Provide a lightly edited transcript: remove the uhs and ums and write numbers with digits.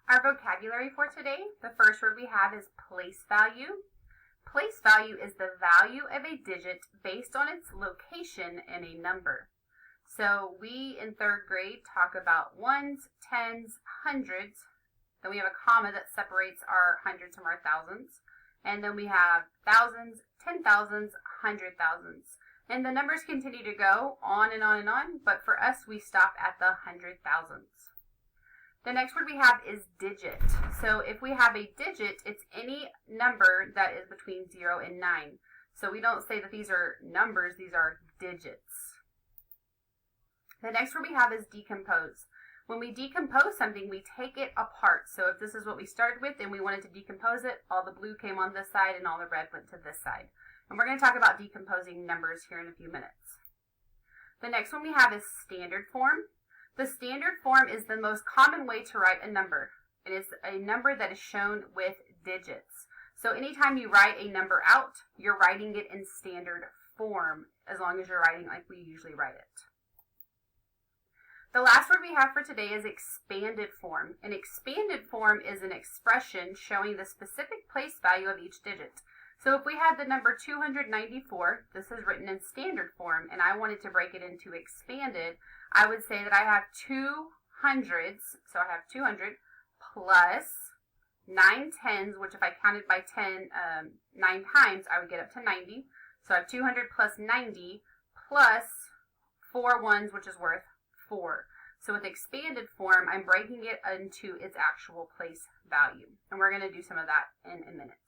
Our vocabulary for today, the first word we have is place value. Place value is the value of a digit based on its location in a number. So we in third grade talk about ones, tens, hundreds. Then we have a comma that separates our hundreds from our thousands. And then we have thousands, 10,000s, 100,000s. And the numbers continue to go on and on and on, but for us, we stop at the 100,000s. The next word we have is digit. So if we have a digit, it's any number that is between 0 and 9. So we don't say that these are numbers, these are digits. The next word we have is decompose. When we decompose something, we take it apart. So if this is what we started with and we wanted to decompose it, all the blue came on this side and all the red went to this side. And we're going to talk about decomposing numbers here in a few minutes. The next one we have is standard form. The standard form is the most common way to write a number. It is a number that is shown with digits. So anytime you write a number out, you're writing it in standard form, as long as you're writing like we usually write it. The last word we have for today is expanded form. An expanded form is an expression showing the specific place value of each digit. So if we had the number 294, this is written in standard form, and I wanted to break it into expanded, I would say that I have 200s, so I have 200 plus 9 tens, which if I counted by 9 times, I would get up to 90. So I have 200 plus 90 plus 4 ones, which is worth 4. So with expanded form, I'm breaking it into its actual place value. And we're going to do some of that in a minute.